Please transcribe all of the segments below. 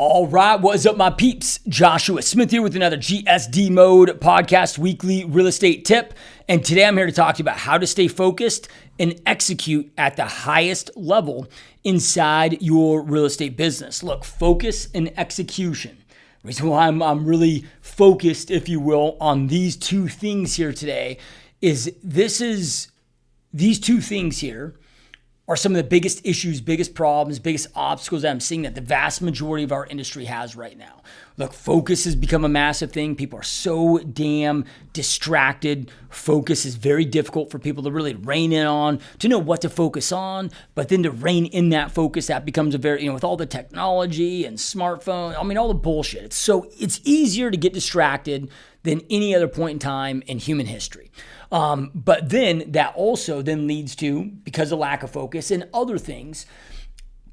All right, what is up, my peeps? Joshua Smith here with another GSD Mode podcast weekly real estate tip. And today I'm here to talk to you about how to stay focused and execute at the highest level inside your real estate business. Look, focus and execution. The reason why I'm really focused, if you will, on these two things here today is these two things here are some of the biggest issues, biggest problems, biggest obstacles that I'm seeing that the vast majority of our industry has right now. Look, focus has become a massive thing. People are so damn distracted. Focus is very difficult for people to really rein in on, to know what to focus on, but then to rein in that focus, that becomes a very, with all the technology and smartphone, all the bullshit. It's easier to get distracted than any other point in time in human history. But then that also then leads to, because of lack of focus and other things,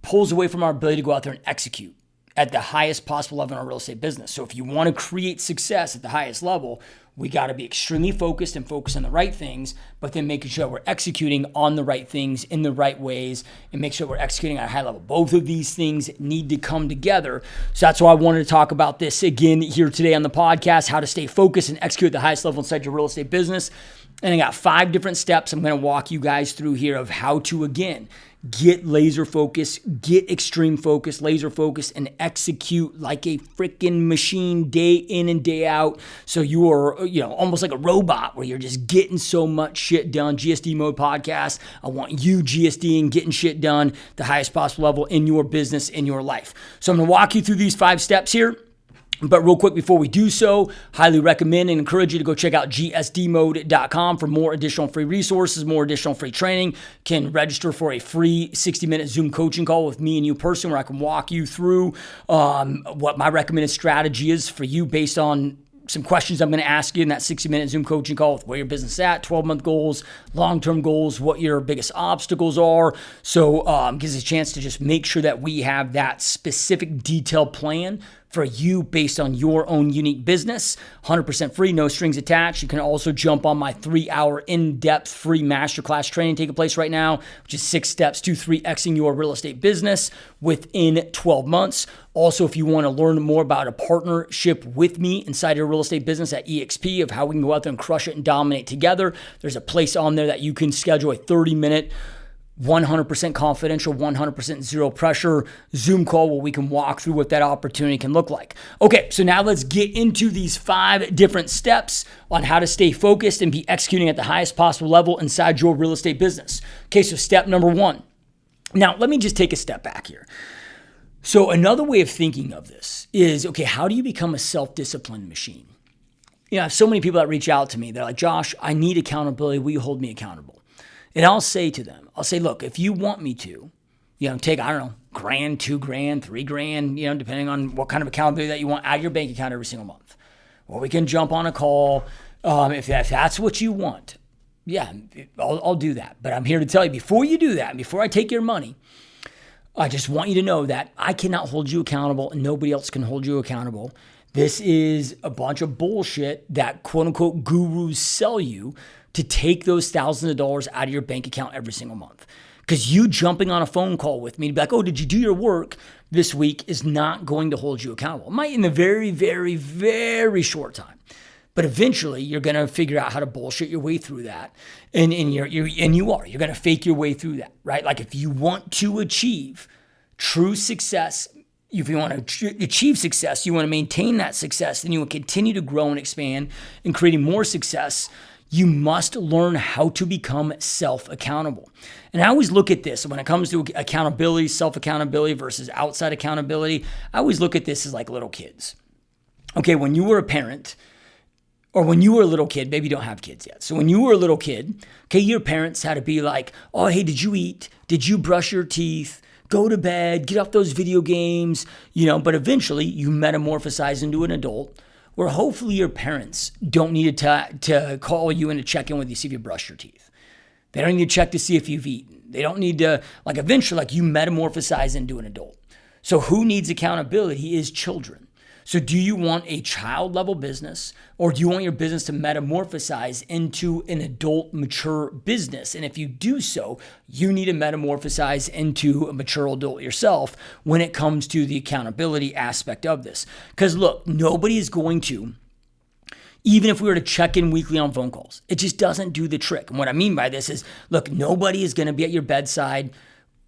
pulls away from our ability to go out there and execute at the highest possible level in our real estate business. So if you want to create success at the highest level, we got to be extremely focused and focus on the right things, but then making sure we're executing on the right things in the right ways and make sure we're executing at a high level. Both of these things need to come together. So that's why I wanted to talk about this again here today on the podcast, how to stay focused and execute at the highest level inside your real estate business. And I got 5 different steps I'm going to walk you guys through here of how to, again, get laser focused, get extreme focus, laser focused, and execute like a freaking machine day in and day out. So you are, almost like a robot where you're just getting so much shit done. GSD Mode Podcast. I want you GSDing, getting shit done the highest possible level in your business, in your life. So I'm going to walk you through these 5 steps here. But real quick before we do so, highly recommend and encourage you to go check out gsdmode.com for more additional free resources, more additional free training. You can register for a free 60-minute Zoom coaching call with me and you personally where I can walk you through what my recommended strategy is for you based on some questions I'm going to ask you in that 60-minute Zoom coaching call with where your business is at, 12-month goals, long-term goals, what your biggest obstacles are. So gives us a chance to just make sure that we have that specific detailed plan for you based on your own unique business. 100% free, no strings attached. You can also jump on my 3-hour in-depth free masterclass training taking place right now, which is 6 steps to 3xing your real estate business within 12 months. Also, if you want to learn more about a partnership with me inside your real estate business at EXP of how we can go out there and crush it and dominate together, there's a place on there that you can schedule a 30-minute 100% confidential, 100% zero pressure Zoom call where we can walk through what that opportunity can look like. Okay, so now let's get into these 5 different steps on how to stay focused and be executing at the highest possible level inside your real estate business. Okay, so step number 1. Now, let me just take a step back here. So another way of thinking of this is, okay, how do you become a self-discipline machine? I have so many people that reach out to me. They're like, Josh, I need accountability. Will you hold me accountable? And I'll say to them, look, if you want me to, take, $1,000, $2,000, $3,000, depending on what kind of accountability that you want out of your bank account every single month. Well, we can jump on a call. If that's what you want, yeah, I'll do that. But I'm here to tell you, before you do that, before I take your money, I just want you to know that I cannot hold you accountable and nobody else can hold you accountable. This is a bunch of bullshit that quote unquote gurus sell you to take those thousands of dollars out of your bank account every single month. Because you jumping on a phone call with me to be like, oh, did you do your work this week is not going to hold you accountable. It might in the very, very, very short time. But eventually you're going to figure out how to bullshit your way through that. And you're going to fake your way through that, right? Like if you want to achieve true success, if you want to achieve success, you want to maintain that success, then you will continue to grow and expand and creating more success. You must learn how to become self-accountable. And I always look at this when it comes to accountability, self-accountability versus outside accountability. I always look at this as like little kids. Okay, when you were a parent or when you were a little kid, maybe you don't have kids yet. So when you were a little kid, okay, your parents had to be like, oh, hey, did you eat? Did you brush your teeth? Go to bed, get off those video games, but eventually you metamorphosize into an adult where hopefully your parents don't need to call you in to check in with you, see if you brush your teeth. They don't need to check to see if you've eaten. They don't need to, eventually, you metamorphosize into an adult. So who needs accountability is children. So do you want a child level business, or do you want your business to metamorphosize into an adult mature business? And if you do so, you need to metamorphosize into a mature adult yourself when it comes to the accountability aspect of this. Because look, nobody is going to, even if we were to check in weekly on phone calls, it just doesn't do the trick. And what I mean by this is, look, nobody is going to be at your bedside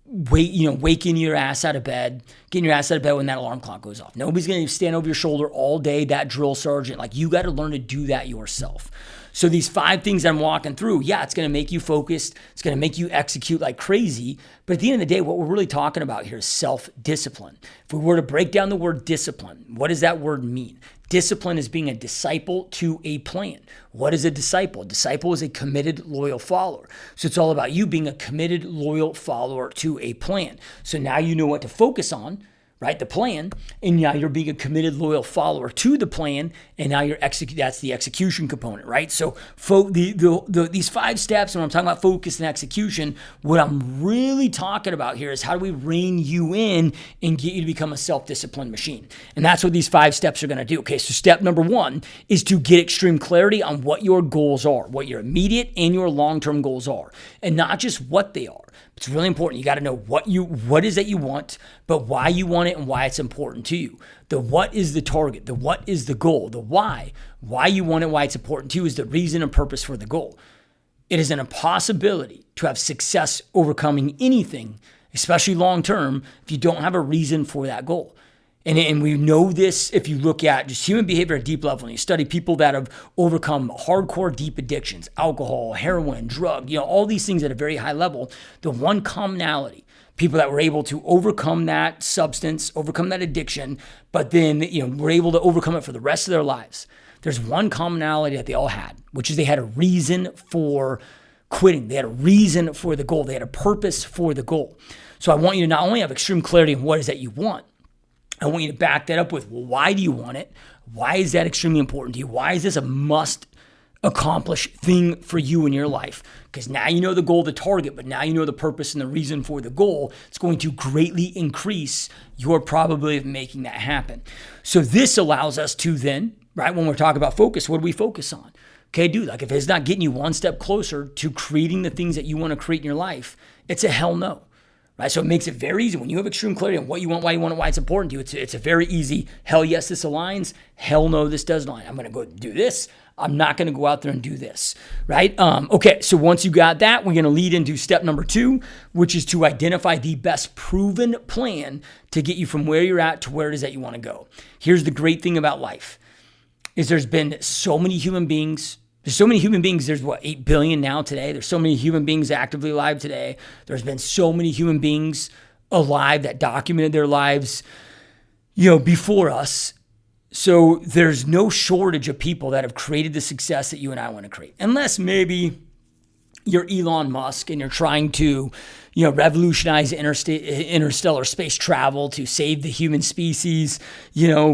waking your ass out of bed, getting your ass out of bed when that alarm clock goes off. Nobody's going to stand over your shoulder all day, that drill sergeant. Like, you got to learn to do that yourself. So these 5 things I'm walking through, yeah, it's going to make you focused. It's going to make you execute like crazy. But at the end of the day, what we're really talking about here is self-discipline. If we were to break down the word discipline, what does that word mean? Discipline is being a disciple to a plan. What is a disciple? A disciple is a committed, loyal follower. So it's all about you being a committed, loyal follower to a plan. So now you know what to focus on, right? The plan. And now you're being a committed, loyal follower to the plan. And now that's the execution component, right? So these 5 steps, when I'm talking about focus and execution, what I'm really talking about here is how do we rein you in and get you to become a self-disciplined machine? And that's what these 5 steps are going to do. Okay, so step number 1 is to get extreme clarity on what your goals are, what your immediate and your long-term goals are, and not just what they are. It's really important. You got to know what is that you want, but why you want it and why it's important to you. The what is the target. The what is the goal. The why you want it, why it's important to you is the reason and purpose for the goal. It is an impossibility to have success overcoming anything, especially long-term, if you don't have a reason for that goal. And we know this if you look at just human behavior at a deep level, and you study people that have overcome hardcore deep addictions, alcohol, heroin, drug, all these things at a very high level. The one commonality, people that were able to overcome that substance, overcome that addiction, but then were able to overcome it for the rest of their lives. There's one commonality that they all had, which is they had a reason for quitting. They had a reason for the goal. They had a purpose for the goal. So I want you to not only have extreme clarity on what is that you want, I want you to back that up with, well, why do you want it? Why is that extremely important to you? Why is this a must accomplish thing for you in your life? Because now you know the goal, the target, but now you know the purpose and the reason for the goal. It's going to greatly increase your probability of making that happen. So this allows us to then, right, when we're talking about focus, what do we focus on? Okay, dude, like if it's not getting you one step closer to creating the things that you want to create in your life, it's a hell no. Right? So it makes it very easy. When you have extreme clarity on what you want, why you want it, why it's important to you, it's a very easy, hell yes, this aligns. Hell no, this doesn't align. I'm going to go do this. I'm not going to go out there and do this, right? Okay, so once you got that, we're going to lead into step number 2, which is to identify the best proven plan to get you from where you're at to where it is that you want to go. Here's the great thing about life is there's been so many human beings. There's so many human beings. There's 8 billion now today. There's so many human beings actively alive today. There's been so many human beings alive that documented their lives, before us. So there's no shortage of people that have created the success that you and I want to create. Unless maybe you're Elon Musk and you're trying to, revolutionize interstellar space travel to save the human species,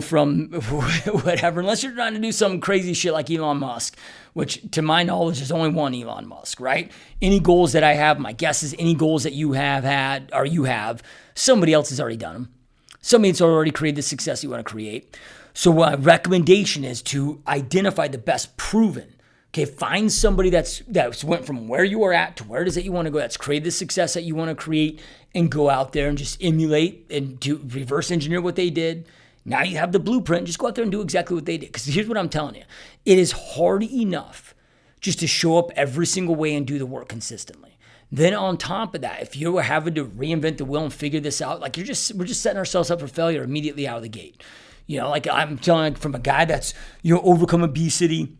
from whatever. Unless you're trying to do some crazy shit like Elon Musk, which to my knowledge is only one Elon Musk, right? Any goals that I have, my guess is any goals that you have had or you have, somebody else has already done them. Somebody has already created the success you want to create. So my recommendation is to identify the best proven. Okay, find somebody that's went from where you are at to where it is that you want to go, that's created the success that you want to create, and go out there and just emulate and do reverse engineer what they did. Now you have the blueprint. Just go out there and do exactly what they did. Because here's what I'm telling you. It is hard enough just to show up every single way and do the work consistently. Then on top of that, if you're having to reinvent the wheel and figure this out, we're just setting ourselves up for failure immediately out of the gate. Like I'm telling you from a guy that's, overcome obesity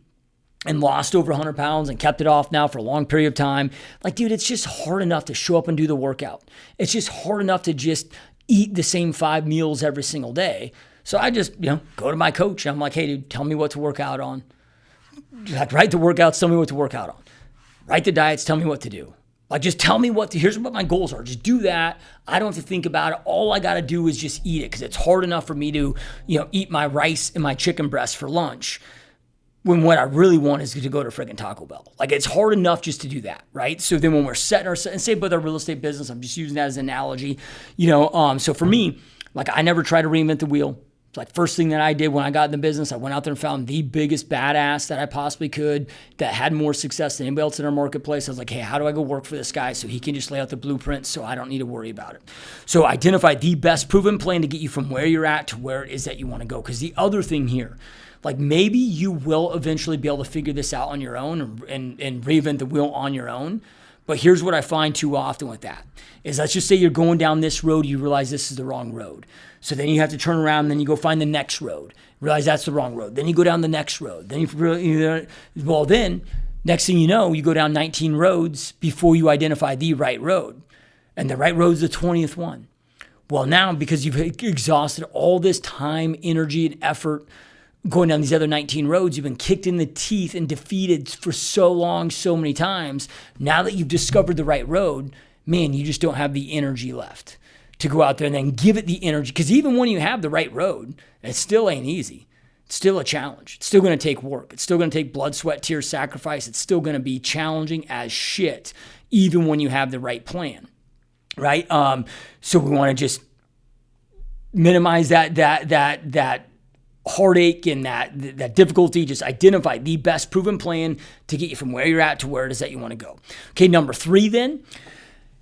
and lost over 100 pounds and kept it off now for a long period of time. Like, dude, it's just hard enough to show up and do the workout. It's just hard enough to just eat the same 5 meals every single day. So I just, go to my coach. And I'm like, hey, dude, tell me what to work out on. Write the workouts, tell me what to work out on. Write the diets, tell me what to do. Like, just tell me here's what my goals are. Just do that. I don't have to think about it. All I got to do is just eat it, because it's hard enough for me to, eat my rice and my chicken breast for lunch, when what I really want is to go to friggin' Taco Bell. Like, it's hard enough just to do that, right? So then when we're setting ourselves, and say with our real estate business, I'm just using that as an analogy, so for me, like, I never try to reinvent the wheel. Like first thing that I did when I got in the business, I went out there and found the biggest badass that I possibly could that had more success than anybody else in our marketplace. I was like, hey, how do I go work for this guy so he can just lay out the blueprint so I don't need to worry about it? So identify the best proven plan to get you from where you're at to where it is that you want to go. Because the other thing here, like maybe you will eventually be able to figure this out on your own and reinvent the wheel on your own. But here's what I find too often with that is, let's just say you're going down this road, you realize this is the wrong road. So then you have to turn around and then you go find the next road, realize that's the wrong road. Then you go down the next road. Then then next thing you know, you go down 19 roads before you identify the right road. And the right road's the 20th one. Well, now because you've exhausted all this time, energy, and effort going down these other 19 roads, you've been kicked in the teeth and defeated for so long, so many times. Now that you've discovered the right road, man, you just don't have the energy left to go out there and then give it the energy. Because even when you have the right road, it still ain't easy. It's still a challenge. It's still going to take work. It's still going to take blood, sweat, tears, sacrifice. It's still going to be challenging as shit, even when you have the right plan, right? So we want to just minimize that heartache and that difficulty. Just identify the best proven plan to get you from where you're at to where it is that you want to go. Okay, number 3 then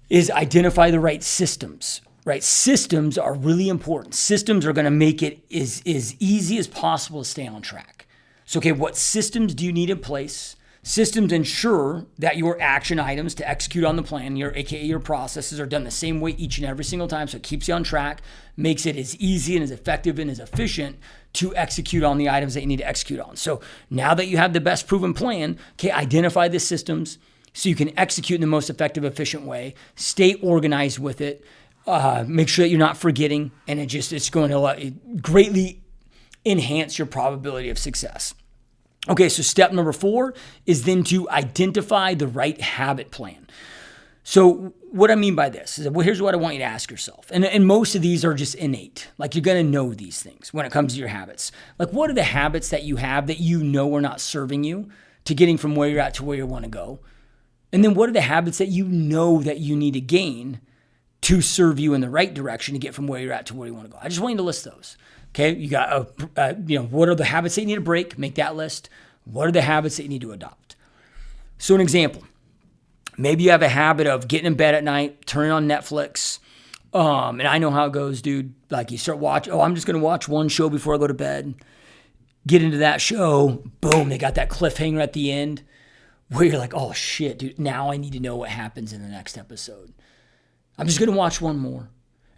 is identify the right systems, right? Systems are really important. Systems are going to make it as easy as possible to stay on track. So, okay, what systems do you need in place? Systems ensure that your action items to execute on the plan, aka your processes, are done the same way each and every single time. So it keeps you on track, makes it as easy and as effective and as efficient to execute on the items that you need to execute on. So now that you have the best proven plan, okay, identify the systems so you can execute in the most effective, efficient way. Stay organized with it. Make sure that you're not forgetting, and it's going to greatly enhance your probability of success. Okay, so step number 4 is then to identify the right habit plan. So what I mean by this is, well, here's what I want you to ask yourself. And most of these are just innate. Like you're going to know these things when it comes to your habits. Like what are the habits that you have that you know are not serving you to getting from where you're at to where you want to go? And then what are the habits that you know that you need to gain to serve you in the right direction to get from where you're at to where you want to go? I just want you to list those. Okay, you got, what are the habits that you need to break? Make that list. What are the habits that you need to adopt? So an example, maybe you have a habit of getting in bed at night, turning on Netflix. And I know how it goes, dude. Like you start watching, I'm just going to watch one show before I go to bed. Get into that show. Boom, they got that cliffhanger at the end where you're like, oh shit, dude, now I need to know what happens in the next episode. I'm just going to watch one more.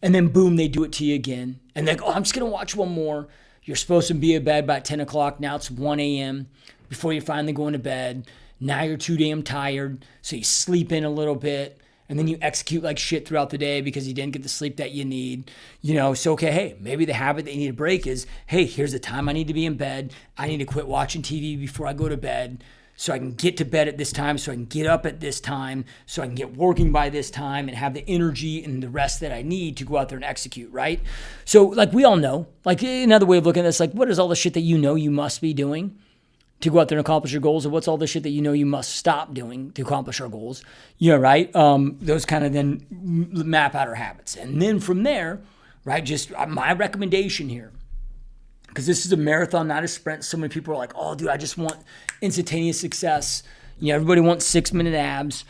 And then boom, they do it to you again. And they go, I'm just going to watch one more. You're supposed to be in bed by 10 o'clock. Now it's 1 a.m. before you finally go into bed. Now you're too damn tired. So you sleep in a little bit. And then you execute like shit throughout the day because you didn't get the sleep that you need. So okay, hey, maybe the habit that you need to break is, hey, here's the time I need to be in bed. I need to quit watching TV before I go to bed, so I can get to bed at this time, so I can get up at this time, so I can get working by this time and have the energy and the rest that I need to go out there and execute, right? So like we all know, like another way of looking at this, like what is all the shit that you know you must be doing to go out there and accomplish your goals? And what's all the shit that you know you must stop doing to accomplish our goals? Right? Those kind of then map out our habits. And then from there, right, just my recommendation here, because this is a marathon, not a sprint. So many people are like, oh, dude, I just want instantaneous success. Everybody wants 6-minute abs.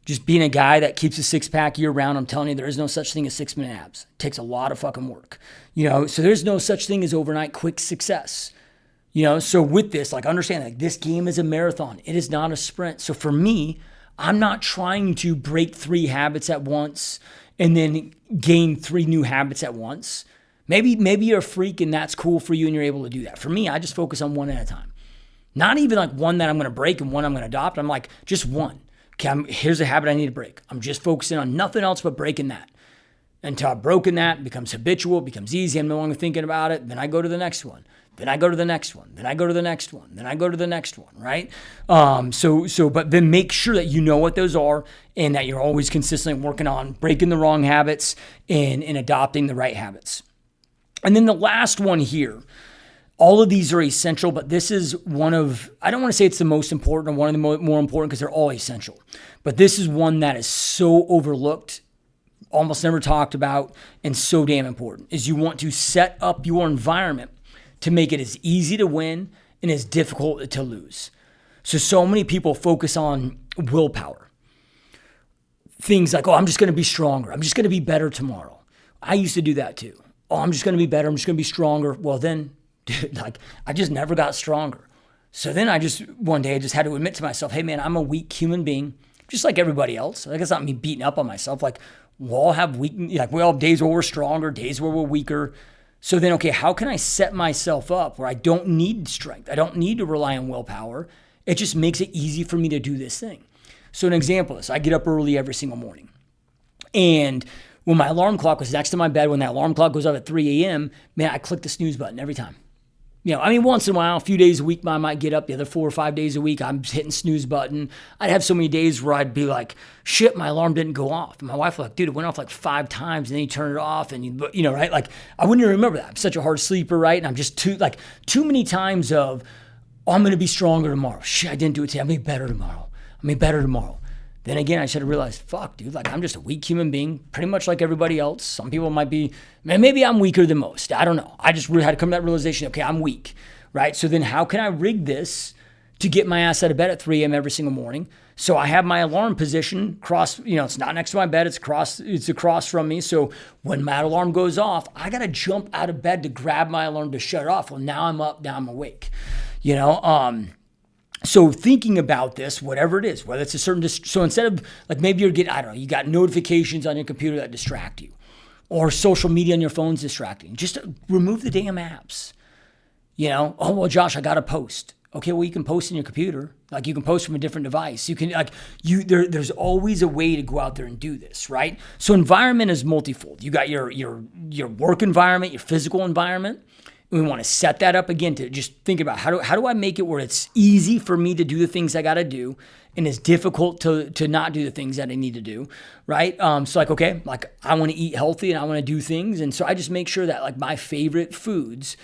Just being a guy that keeps a 6-pack year round, I'm telling you, there is no such thing as 6-minute abs. It takes a lot of fucking work. So there's no such thing as overnight quick success. So with this, like understand, like this game is a marathon. It is not a sprint. So for me, I'm not trying to break 3 habits at once and then gain 3 new habits at once. Maybe you're a freak and that's cool for you and you're able to do that. For me, I just focus on one at a time. Not even like one that I'm going to break and one I'm going to adopt. I'm like, just one. Okay, here's a habit I need to break. I'm just focusing on nothing else but breaking that. Until I've broken that, it becomes habitual, it becomes easy, I'm no longer thinking about it. Then I go to the next one. Then I go to the next one. Then I go to the next one. Then I go to the next one, right? But then make sure that you know what those are and that you're always consistently working on breaking the wrong habits and adopting the right habits. And then the last one here, all of these are essential, but this is one of, I don't want to say it's the most important or one of the more important because they're all essential. But this is one that is so overlooked almost never talked about and so damn important, is you want to set up your environment to make it as easy to win and as difficult to lose. So many people focus on willpower. Things like, oh, I'm just going to be stronger. I'm just going to be better tomorrow. I used to do that too. Oh, I'm just going to be better. I'm just going to be stronger. Well, then, dude, like, I just never got stronger. So then one day I just had to admit to myself, hey man, I'm a weak human being, just like everybody else. Like, it's not me beating up on myself. Like, we all have we all have days where we're stronger, days where we're weaker. So then, okay, how can I set myself up where I don't need strength? I don't need to rely on willpower. It just makes it easy for me to do this thing. So an example is I get up early every single morning. And when my alarm clock was next to my bed, when that alarm clock goes up at 3 a.m., man, I click the snooze button every time. Once in a while, a few days a week, I might get up. The other 4 or 5 days a week, I'm hitting snooze button. I'd have so many days where I'd be like, shit, my alarm didn't go off. And my wife was like, dude, it went off like 5 times, and then you turn it off, and right? Like, I wouldn't even remember that. I'm such a hard sleeper, right? And I'm just too many times of, oh, I'm going to be stronger tomorrow. Shit, I didn't do it today. I'm going to be better tomorrow. Then again, I should have realized, fuck, dude, like, I'm just a weak human being, pretty much like everybody else. Some people might be, man, maybe I'm weaker than most. I don't know. I just really had to come to that realization, okay, I'm weak, right? So then how can I rig this to get my ass out of bed at 3 a.m. every single morning? So I have my alarm position it's not next to my bed, it's across from me. So when my alarm goes off, I got to jump out of bed to grab my alarm to shut it off. Well, now I'm up, now I'm awake, So thinking about this, whatever it is, whether it's a certain, so instead of like maybe you got notifications on your computer that distract you, or social media on your phone's distracting, just remove the damn apps. Oh, well, Josh, I got to post. Okay, well, you can post in your computer. Like, you can post from a different device. You can, there's always a way to go out there and do this, right? So environment is multifold. You got your work environment, your physical environment. We want to set that up again to just think about how do I make it where it's easy for me to do the things I got to do, and it's difficult to not do the things that I need to do, right? So I want to eat healthy and I want to do things, and so I just make sure that like my favorite foods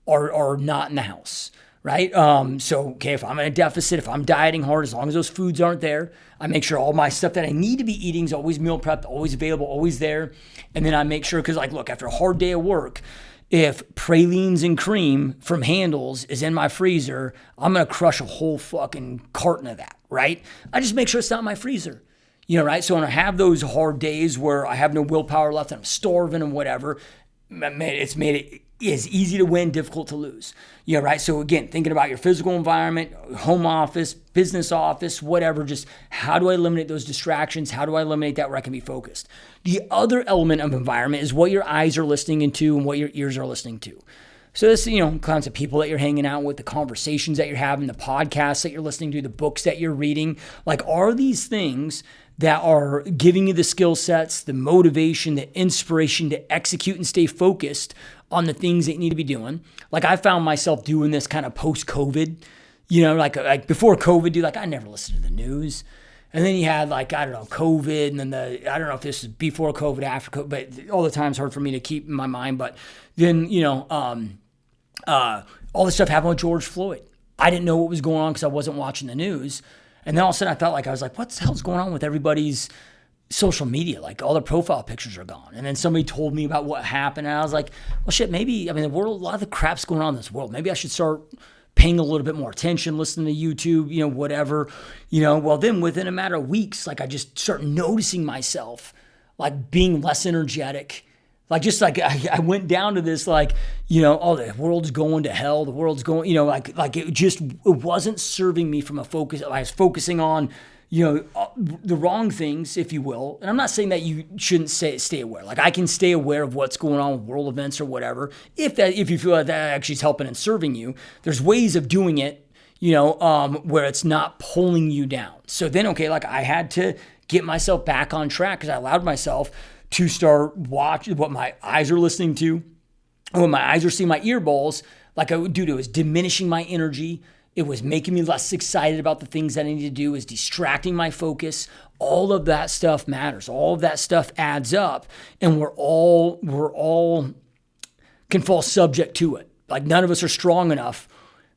are not in the house, right? If I'm in a deficit, if I'm dieting hard, as long as those foods aren't there, I make sure all my stuff that I need to be eating is always meal prepped, always available, always there, and then I make sure, because after a hard day of work, if pralines and cream from Handles is in my freezer, I'm going to crush a whole fucking carton of that, right? I just make sure it's not in my freezer, right? So when I have those hard days where I have no willpower left and I'm starving and whatever, it's made it is easy to win, difficult to lose. Right? So again, thinking about your physical environment, home office, business office, whatever, just how do I eliminate those distractions? How do I eliminate that where I can be focused? The other element of environment is what your eyes are listening into and what your ears are listening to. So this, kinds of people that you're hanging out with, the conversations that you're having, the podcasts that you're listening to, the books that you're reading, are these things that are giving you the skill sets, the motivation, the inspiration to execute and stay focused on the things that you need to be doing. Like, I found myself doing this kind of post-COVID, like before COVID, dude, I never listened to the news. And then you had COVID, and then I don't know if this is before COVID, after COVID, but all the time's hard for me to keep in my mind. But then, all this stuff happened with George Floyd. I didn't know what was going on because I wasn't watching the news. And then all of a sudden I felt like I was like, what the hell's going on with everybody's social media? Like, all their profile pictures are gone. And then somebody told me about what happened. And I was like, well, shit, maybe, the world, a lot of the crap's going on in this world. Maybe I should start paying a little bit more attention, listening to YouTube, whatever, Well, then within a matter of weeks, I just start noticing myself, being less energetic. I went down to this, oh, the world's going to hell. The world's going, it wasn't serving me from a focus. I was focusing on, the wrong things, if you will. And I'm not saying that you shouldn't stay aware. I can stay aware of what's going on with world events or whatever. If you feel that actually is helping and serving you, there's ways of doing it, where it's not pulling you down. So then, I had to get myself back on track because I allowed myself to start watching what my eyes are listening to. And when my eyes are seeing my ear balls, it was diminishing my energy. It was making me less excited about the things that I need to do. It was distracting my focus. All of that stuff matters. All of that stuff adds up. And we're all can fall subject to it. None of us are strong enough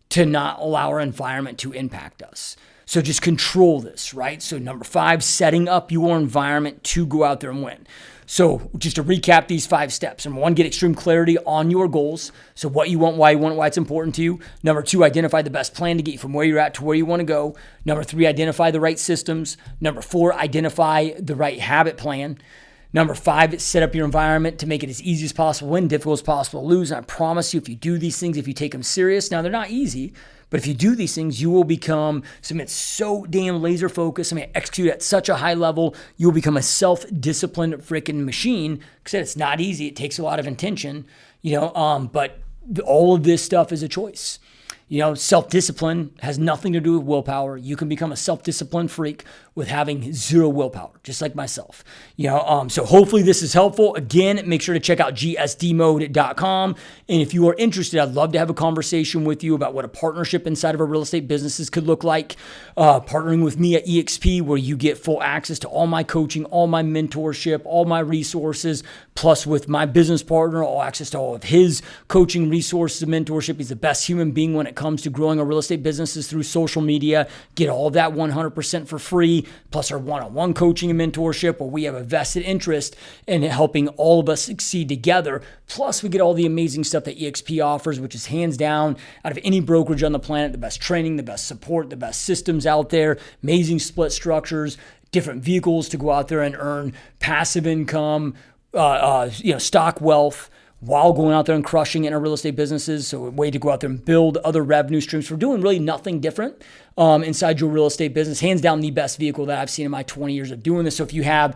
to not allow our environment to impact us. So just control this, right? So number 5, setting up your environment to go out there and win. So just to recap these 5 steps. Number 1, get extreme clarity on your goals. So what you want, why it's important to you. Number 2, identify the best plan to get you from where you're at to where you want to go. Number 3, identify the right systems. Number 4, identify the right habit plan. Number 5, set up your environment to make it as easy as possible, win, difficult as possible to lose. And I promise you, if you do these things, if you take them serious, now they're not easy, but if you do these things, you will become something that's so damn laser focused. I mean, execute at such a high level, you will become a self-disciplined freaking machine. Because it's not easy. It takes a lot of intention, but all of this stuff is a choice. Self-discipline has nothing to do with willpower. You can become a self-discipline freak with having 0 willpower, just like myself. So hopefully this is helpful. Again, make sure to check out gsdmode.com. And if you are interested, I'd love to have a conversation with you about what a partnership inside of our real estate businesses could look like. Partnering with me at EXP, where you get full access to all my coaching, all my mentorship, all my resources, plus with my business partner, all access to all of his coaching resources and mentorship. He's the best human being when it comes to growing our real estate businesses through social media. Get all of that 100% for free, plus our one-on-one coaching and mentorship, where we have a vested interest in helping all of us succeed together. Plus, we get all the amazing stuff that EXP offers, which is hands down, out of any brokerage on the planet, the best training, the best support, the best systems out there, amazing split structures, different vehicles to go out there and earn passive income, stock wealth, while going out there and crushing it in our real estate businesses. So a way to go out there and build other revenue streams for doing really nothing different inside your real estate business. Hands down the best vehicle that I've seen in my 20 years of doing this. So if you have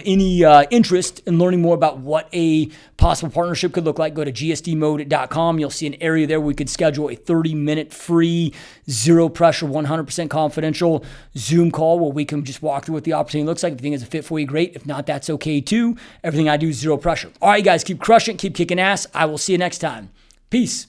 any interest in learning more about what a possible partnership could look like, go to gsdmode.com. You'll see an area there where we could schedule a 30-minute free, 0 pressure, 100% confidential Zoom call where we can just walk through what the opportunity looks like. If you think it's a fit for you, great. If not, that's okay too. Everything I do is 0 pressure. All right, guys, keep crushing, keep kicking ass. I will see you next time. Peace.